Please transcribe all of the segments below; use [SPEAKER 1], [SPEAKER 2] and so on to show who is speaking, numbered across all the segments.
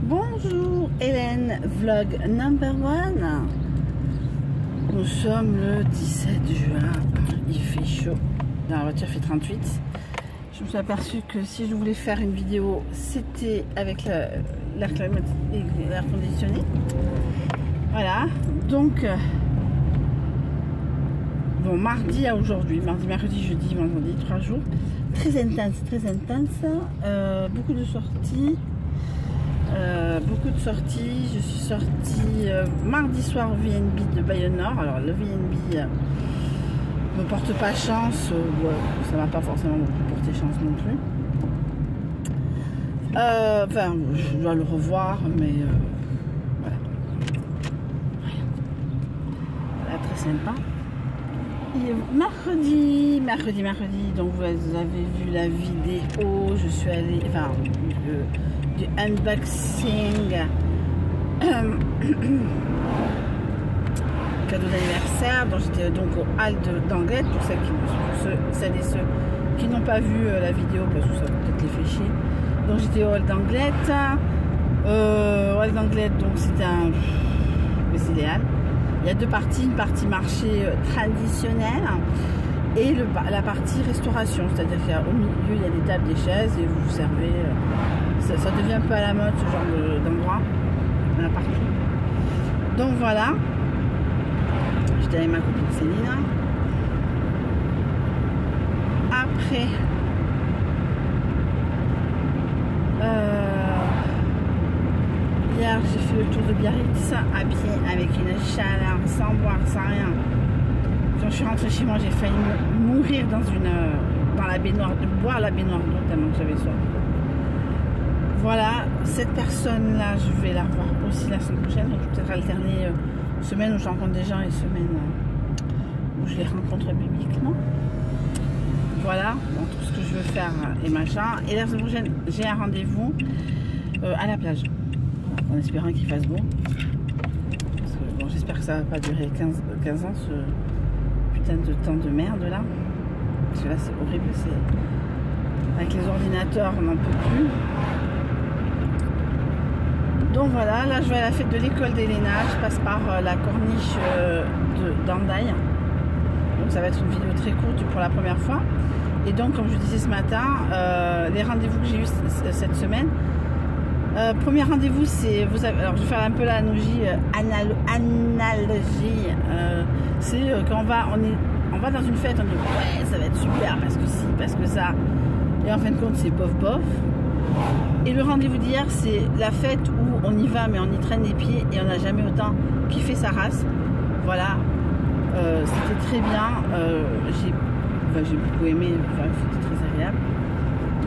[SPEAKER 1] Bonjour Hélène, vlog number one. Nous sommes le 17 juin, il fait chaud, dans la voiture il fait 38. Je me suis aperçue que si je voulais faire une vidéo, c'était avec l'air conditionné. Voilà, donc bon, mardi à aujourd'hui, mardi, mercredi, jeudi, vendredi, 3 jours. Très intense, beaucoup de sorties. Je suis sortie mardi soir au VNB de Bayonne Nord. Alors le VNB me porte pas chance, ça va pas forcément me porter chance non plus. Enfin, je dois le revoir, mais voilà. Voilà, très sympa. Et mercredi, donc vous avez vu la vidéo, je suis allée, enfin, du unboxing cadeau d'anniversaire. Donc j'étais donc au hall d'Anglette pour celles et ceux qui n'ont pas vu la vidéo parce que ça peut-être les fait chier. Donc j'étais au hall d'Anglette. Donc c'est idéal. Il y a deux parties, une partie marché traditionnel et la partie restauration, c'est-à-dire qu'au milieu il y a des tables, des chaises et vous vous servez. Ça devient un peu à la mode ce genre d'endroit. Il y en a partout. Donc voilà. J'étais avec ma copine Céline. Après, hier j'ai fait le tour de Biarritz à pied avec une chaleur, sans boire, sans rien. Quand je suis rentrée chez moi, j'ai failli mourir dans la baignoire, de boire la baignoire d'eau tellement que j'avais soif. Voilà, cette personne-là, je vais la revoir aussi la semaine prochaine. Donc, je vais peut-être alterner semaine où je rencontre des gens et semaine où je les rencontre publiquement. Voilà, donc tout ce que je veux faire et machin. Et la semaine prochaine, j'ai un rendez-vous à la plage. En espérant qu'il fasse beau. Parce que, bon, j'espère que ça va pas durer 15 ans, ce putain de temps de merde là. Parce que là, c'est horrible. Avec les ordinateurs, on n'en peut plus. Donc voilà, là je vais à la fête de l'école d'Elena, je passe par la corniche d'Andaille. Donc ça va être une vidéo très courte pour la première fois. Et donc comme je disais ce matin, les rendez-vous que j'ai eu cette semaine. Premier rendez-vous c'est, alors je vais faire un peu l'analogie, c'est quand on va dans une fête, on dit ouais ça va être super parce que si, parce que ça. Et en fin de compte c'est bof. Et le rendez-vous d'hier, c'est la fête où on y va, mais on y traîne les pieds et on n'a jamais autant kiffé sa race. Voilà, c'était très bien. J'ai beaucoup aimé, c'était très agréable.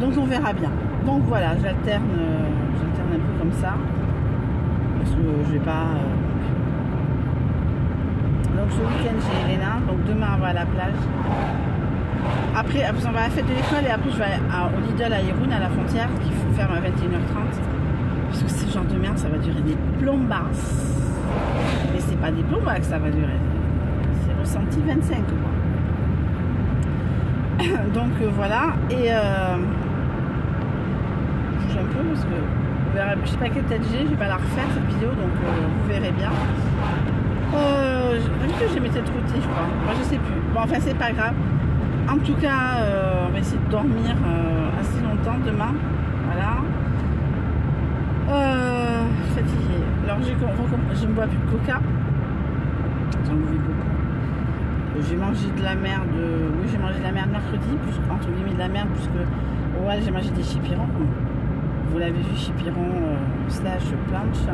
[SPEAKER 1] Donc on verra bien. Donc voilà, j'alterne un peu comme ça. Parce que je vais pas. Donc ce week-end, j'ai Elena. Donc demain, on va à la plage. Après, on va à la fête de l'école et après je vais au Lidl à Irun, à la frontière, qui ferme à 21h30. Parce que ce genre de merde, ça va durer des plombasses. Mais c'est pas des plombas que ça va durer. C'est ressenti 25 quoi. Donc voilà. Et je bouge un peu parce que vous verrez, je sais pas quelle tête j'ai, je vais pas la refaire cette vidéo, donc vous verrez bien. J'ai mes têtes routées, je crois. Moi je sais plus. Bon enfin c'est pas grave. En tout cas, on va essayer de dormir assez longtemps demain. Voilà. Fatiguée. Alors, je ne bois plus de coca. J'en buvais beaucoup. J'ai mangé de la merde. Oui, j'ai mangé de la merde mercredi, entre guillemets de la merde, puisque ouais, j'ai mangé des chipirons. Vous l'avez vu, chipiron / planche.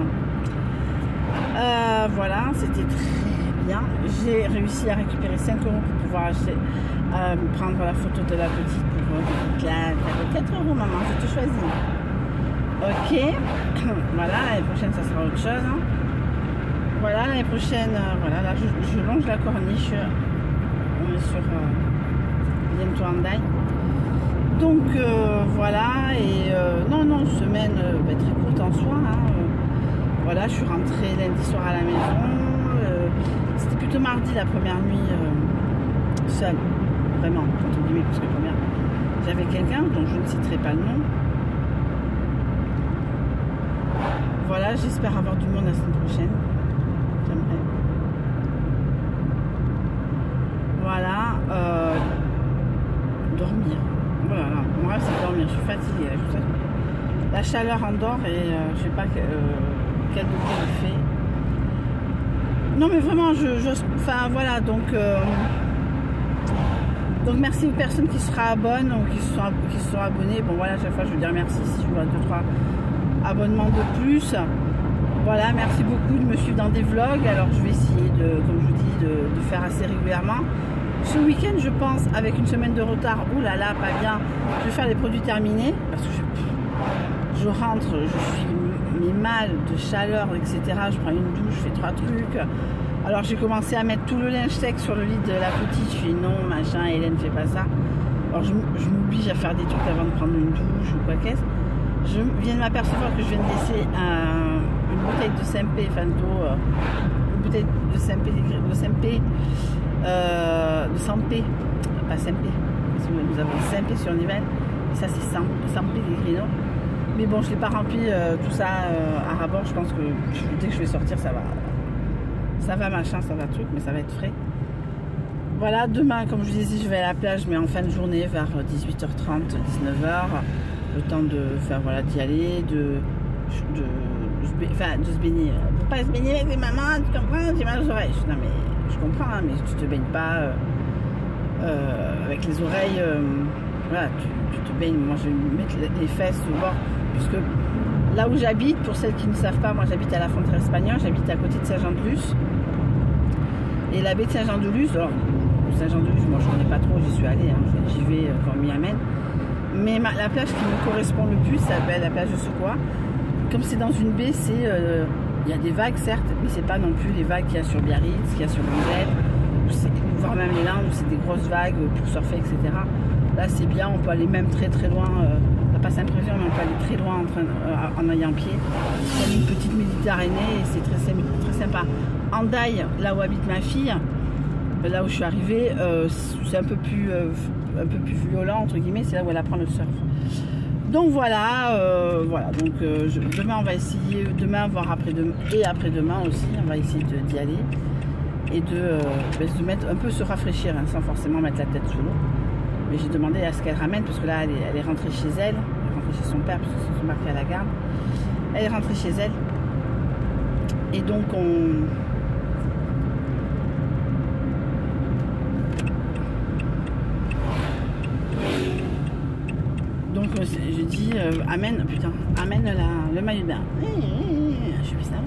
[SPEAKER 1] Voilà, c'était très bien. J'ai réussi à récupérer 5 € pour pouvoir acheter. Prendre la photo de la petite pour 4 € maman, je te choisis. Ok, voilà, l'année prochaine ça sera autre chose. Hein. Voilà, l'année prochaine, voilà, là je longe la corniche. On est sur bientôt Andaille. Donc voilà, et non, semaine très courte en soi. Hein. Voilà, je suis rentrée lundi soir à la maison. C'était plutôt mardi la première nuit seule. Vraiment, entre guillemets, parce que première, j'avais quelqu'un dont je ne citerai pas le nom, Voilà, j'espère avoir du monde la semaine prochaine. J'aimerais. Voilà. Dormir. Voilà, mon rêve c'est de dormir. Je suis fatiguée. La chaleur endort et je sais pas quel degré il fait. Non mais vraiment, enfin voilà, donc merci aux personnes qui se abonnent ou qui se sont abonnées. Bon voilà, à chaque fois je veux dire merci si je vois 2-3 abonnements de plus. Voilà, merci beaucoup de me suivre dans des vlogs. Alors je vais essayer de, comme je vous dis, de faire assez régulièrement. Ce week-end je pense, avec une semaine de retard, oulala, pas bien, je vais faire les produits terminés. Parce que je rentre, je suis mal de chaleur, etc. Je prends une douche, je fais 3 trucs. Alors j'ai commencé à mettre tout le linge sec sur le lit de la petite. Je fais non, machin, Hélène, fais pas ça. Alors je m'oblige à faire des trucs avant de prendre une douche ou quoi qu'est-ce. Je viens de m'apercevoir que je viens de laisser une bouteille de Saint-Pé, enfin d'eau, une bouteille de Saint-Pé, pas Saint-Pé, parce que nous avons Saint-Pé sur Nivelles, et ça c'est Saint-Pé des Grino. Mais bon, je ne l'ai pas rempli tout ça à rabord. Je pense que dès que je vais sortir, ça va machin, ça va truc, mais ça va être frais. Voilà, demain, comme je vous disais, je vais à la plage, mais en fin de journée, vers 18h30, 19h. Le temps de faire, voilà, d'y aller, de se baigner. Faut pas se baigner avec les mamans, tu comprends, j'ai mal aux oreilles. Non mais, je comprends, hein, mais tu te baignes pas avec les oreilles. Voilà, tu te baignes. Moi, je vais mettre les fesses au bord. Puisque là où j'habite, pour celles qui ne savent pas, moi j'habite à la frontière espagnole, j'habite à côté de Saint-Jean-de-Luz. Et la baie de Saint-Jean-de-Luz, alors Saint-Jean-de-Luz, moi je ne connais pas trop, j'y suis allée, hein, j'y vais quand on m'y amène. Mais la plage qui me correspond le plus, ça s'appelle la plage de Secoua. Comme c'est dans une baie, il y a des vagues certes, mais c'est pas non plus les vagues qu'il y a sur Biarritz, qu'il y a sur Angers, voire même les Landes où c'est des grosses vagues pour surfer, etc. Là c'est bien, on peut aller même très très loin. Pas Saint-Prévion, mais on peut aller très loin en ayant pied. C'est une petite Méditerranée et c'est très sympa. Andaille, là où habite ma fille, là où je suis arrivée, c'est un peu plus violent entre guillemets, c'est là où elle apprend le surf. Donc voilà, donc demain on va essayer, demain voire après-demain et après-demain aussi, on va essayer d'y aller et de mettre un peu se rafraîchir, hein, sans forcément mettre la tête sous l'eau. Mais j'ai demandé à ce qu'elle ramène, parce que là elle est rentrée chez elle, chez son père, parce qu'ils sont marqués à la garde. Elle est rentrée chez elle. Et donc je dis amène le maillot de bain. Je suis ça va.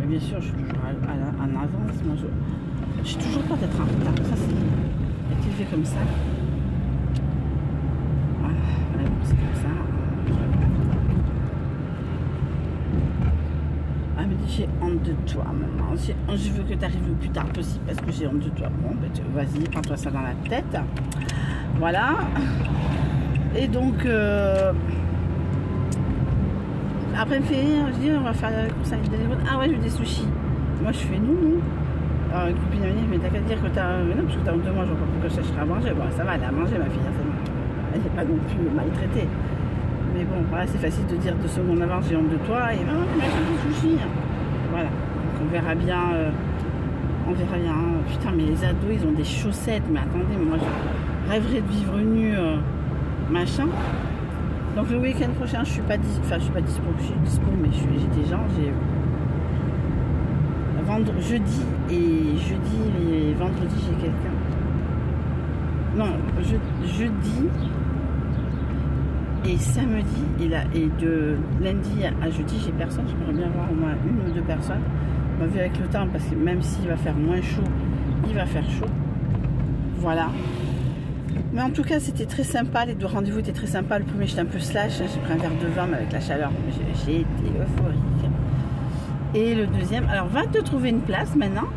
[SPEAKER 1] Mais bien sûr, je suis toujours en avance. Moi, je suis toujours pas d'être en retard. Ça, c'est élevé comme ça. Voilà, c'est comme ça. Elle me dit j'ai honte de toi, maman. Je veux que tu arrives le plus tard possible parce que j'ai honte de toi. Bon, ben, vas-y, prends-toi ça dans la tête. Voilà. Et donc, après, elle me fait, je dis, on va faire la course à l'île d'Aléron. Ah ouais, je veux des sushis. Moi, je fais non. Alors, une copine m'a dit, mais t'as qu'à dire que t'as. Mais non, parce que t'as honte de moi, je vois pas pourquoi je chercherai à manger. Bon, ça va, elle a mangé, ma fille. Elle n'est pas non plus maltraitée. Mais bon, voilà, c'est facile de dire 2 secondes avant, j'ai honte de toi. Et non, mais j'ai des sushis. Voilà. Donc, on verra bien. Putain, mais les ados, ils ont des chaussettes. Mais attendez, moi, je rêverais de vivre nu, machin. Donc, le week-end prochain, je suis pas dispo. Enfin, je suis pas dispo, je suis dispo, mais j'ai des gens. Jeudi et vendredi, j'ai quelqu'un. Non, jeudi et samedi. Et de lundi à jeudi, j'ai personne. J'aimerais bien voir au moins 1 ou 2 personnes. On va voir avec le temps, parce que même s'il va faire moins chaud, il va faire chaud. Voilà. Mais en tout cas, c'était très sympa. Les 2 rendez-vous étaient très sympas. Le premier, j'étais un peu slash. J'ai pris un verre de vin, mais avec la chaleur, j'ai été euphorique. Et le deuxième, alors va te trouver une place maintenant.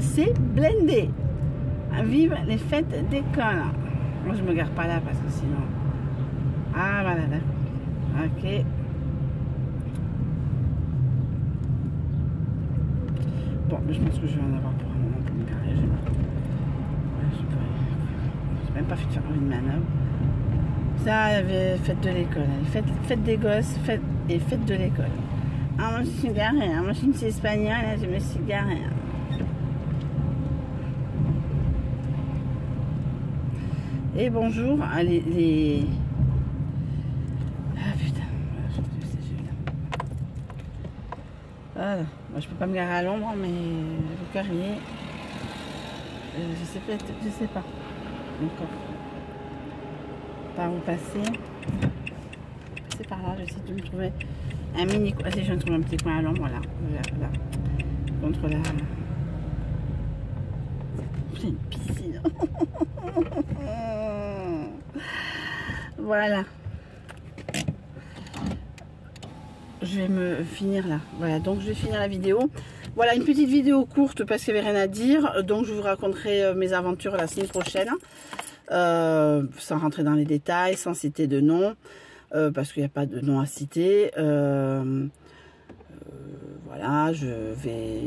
[SPEAKER 1] C'est blindé. Vive les fêtes d'école. Moi, je me garde pas là parce que sinon. Ah, voilà, d'accord. Ok. Bon, je pense que je vais en avoir pour un moment pour me garer. Je n'ai même pas fait de faire une manœuvre. Ça, il y avait fête de l'école. Fête des gosses et fête de l'école. Ah, moi, je suis garée. Hein. Moi, je suis une espagnole. Là, je me suis garée. Hein. Et bonjour. Ah, les... Ah, putain. Voilà. Moi, je peux pas me garer à l'ombre, mais le carrier... je sais pas. Encore. Par où passer. C'est par là, j'essaie de me trouver un mini coin. Allez, je viens de trouver un petit coin à l'ombre, là. Là. Contre la... C'est une piscine. Voilà. Je vais me finir là. Voilà, donc je vais finir la vidéo. Voilà, une petite vidéo courte parce qu'il n'y avait rien à dire. Donc je vous raconterai mes aventures la semaine prochaine. Sans rentrer dans les détails, sans citer de nom. Parce qu'il n'y a pas de nom à citer. Voilà, je vais...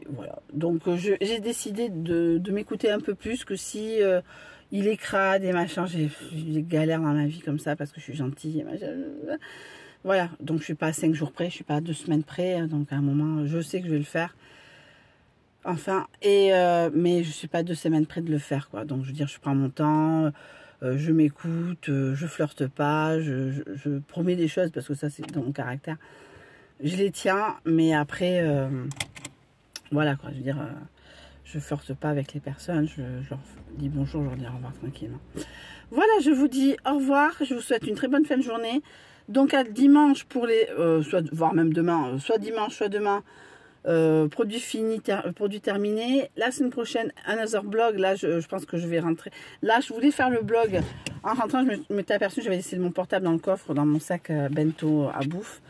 [SPEAKER 1] Voilà. Donc j'ai décidé de m'écouter un peu plus que si il est crade et machin. J'ai des galères dans ma vie comme ça parce que je suis gentille et machin. Voilà, donc je suis pas à 5 jours près, je suis pas à 2 semaines près, donc à un moment, je sais que je vais le faire. Enfin, mais je suis pas à 2 semaines près de le faire, quoi. Donc je veux dire, je prends mon temps, je m'écoute, je flirte pas, je promets des choses parce que ça c'est dans mon caractère. Je les tiens, mais après, voilà, quoi. Je veux dire, je flirte pas avec les personnes, je leur dis bonjour, je leur dis au revoir tranquillement. Voilà, je vous dis au revoir, je vous souhaite une très bonne fin de journée. Donc à dimanche pour les, voire même demain, soit dimanche, soit demain, produit fini, produit terminé. La semaine prochaine, another blog. Là, je pense que je vais rentrer. Là, je voulais faire le blog. En rentrant, je m'étais aperçue que j'avais laissé mon portable dans le coffre, dans mon sac bento à bouffe.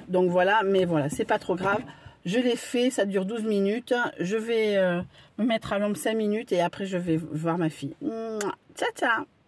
[SPEAKER 1] Donc voilà, mais voilà, c'est pas trop grave. Je l'ai fait, ça dure 12 minutes. Je vais me mettre à l'ombre 5 minutes et après, je vais voir ma fille. Ciao, ciao!